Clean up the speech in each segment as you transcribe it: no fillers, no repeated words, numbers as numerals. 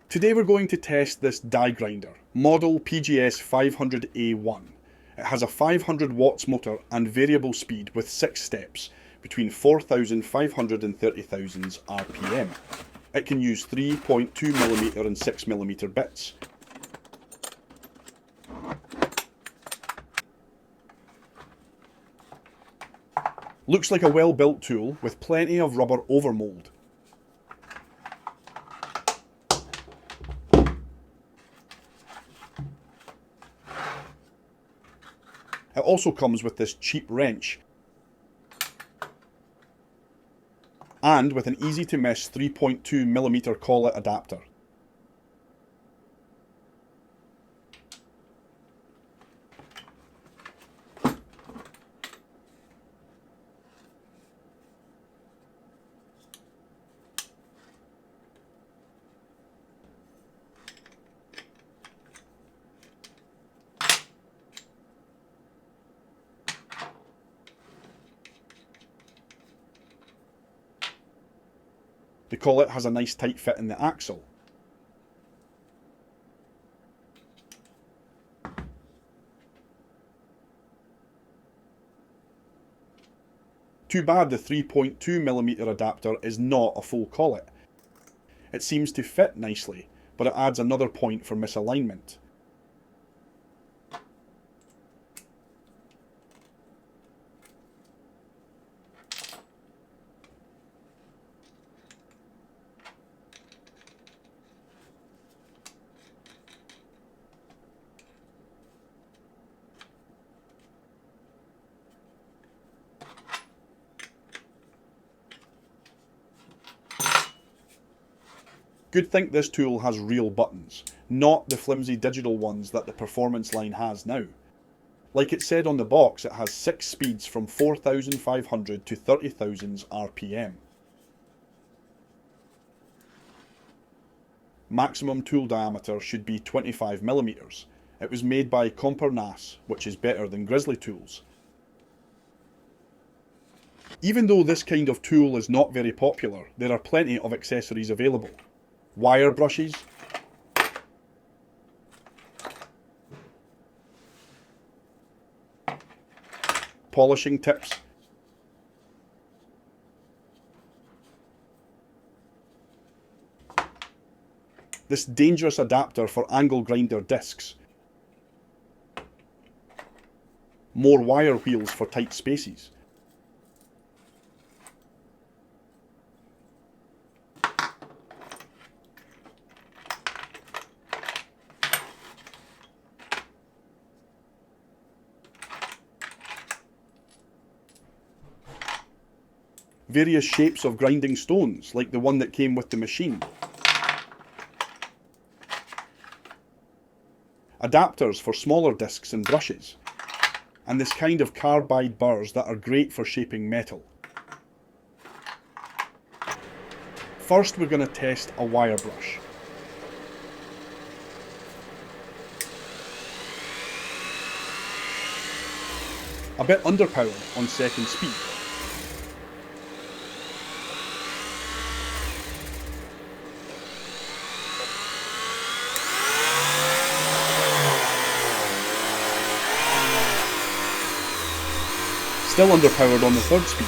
Today we're going to test this die grinder, model PGS 500A1. It has a 500 watts motor and variable speed with 6 steps, between 4,500 and 30,000 RPM. It can use 3.2mm and 6mm bits. Looks like a well-built tool with plenty of rubber overmold. It also comes with this cheap wrench and with an easy to miss 3.2mm collet adapter. The collet has a nice tight fit in the axle. Too bad the 3.2mm adapter is not a full collet. It seems to fit nicely, but it adds another point for misalignment. Good think this tool has real buttons, not the flimsy digital ones that the performance line has now. Like it said on the box, it has 6 speeds from 4,500 to 30,000 RPM. Maximum tool diameter should be 25mm. It was made by Nas, which is better than Grizzly tools. Even though this kind of tool is not very popular, there are plenty of accessories available. Wire brushes, polishing tips, this dangerous adapter for angle grinder discs, more wire wheels for tight spaces, various shapes of grinding stones, like the one that came with the machine. Adapters for smaller discs and brushes. And this kind of carbide burrs that are great for shaping metal. First we're going to test a wire brush. A bit underpowered on second speed. Still underpowered on the third speed.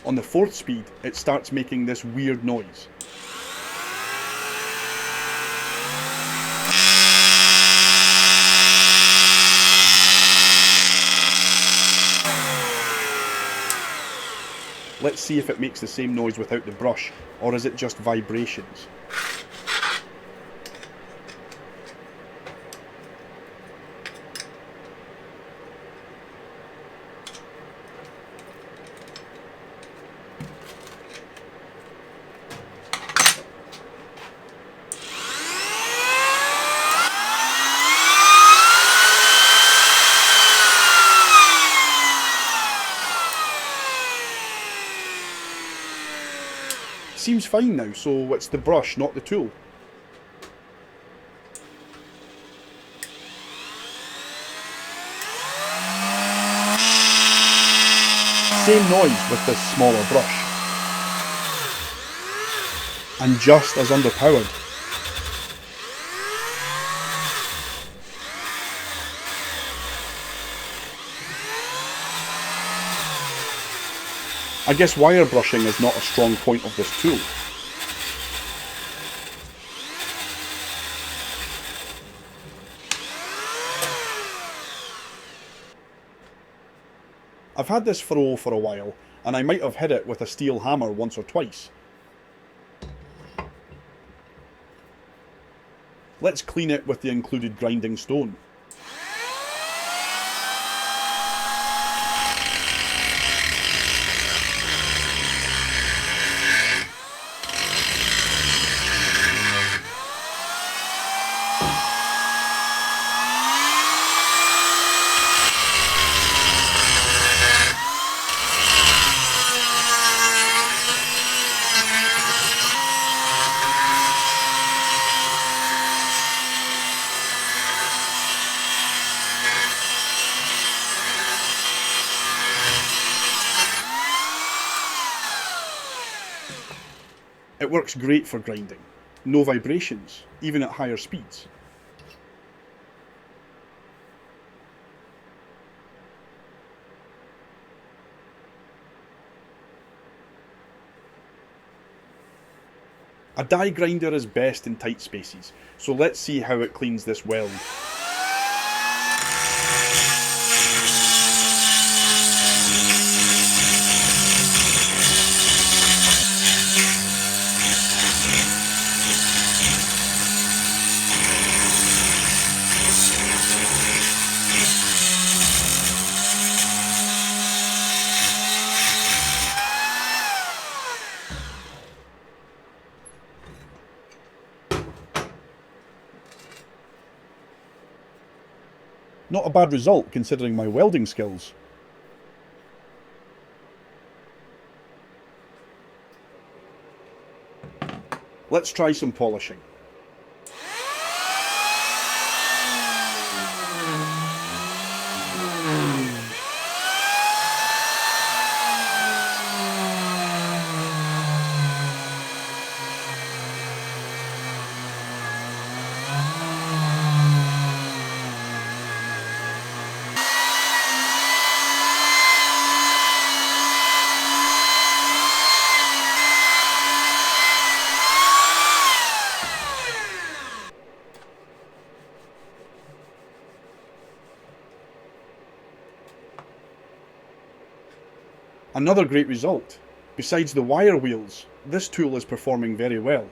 On the fourth speed, it starts making this weird noise. Let's see if it makes the same noise without the brush, or is it just vibrations? seems fine now, so it's the brush, not the tool. Same noise with this smaller brush. And just as underpowered. I guess wire brushing is not a strong point of this tool. I've had this throw for a while, and I might have hit it with a steel hammer once or twice. Let's clean it with the included grinding stone. It works great for grinding. No vibrations, even at higher speeds. A die grinder is best in tight spaces, so let's see how it cleans this weld. Not a bad result considering my welding skills. Let's try some polishing. Another great result. Besides the wire wheels, this tool is performing very well.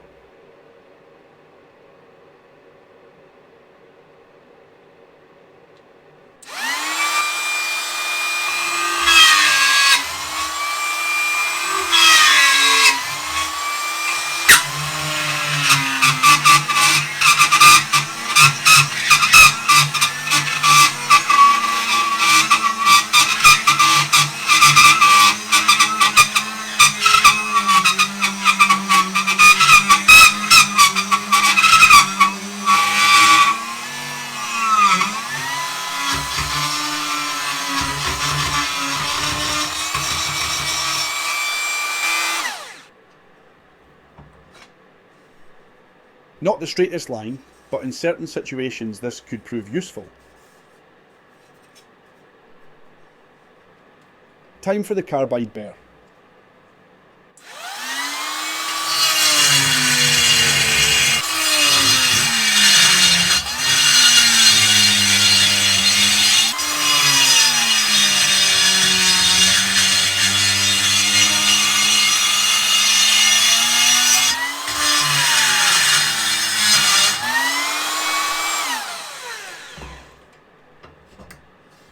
Not the straightest line, but in certain situations this could prove useful. Time for the carbide burr.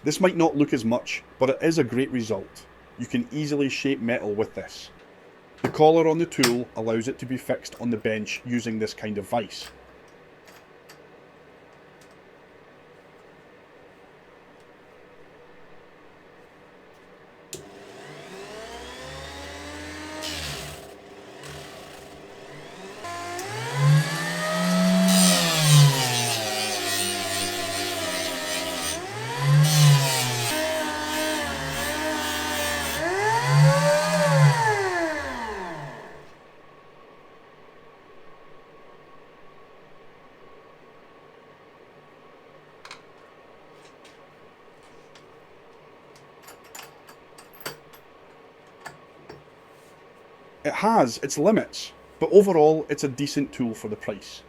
This might not look as much, but it is a great result. You can easily shape metal with this. The collar on the tool allows it to be fixed on the bench using this kind of vise. It has its limits, but overall it's a decent tool for the price.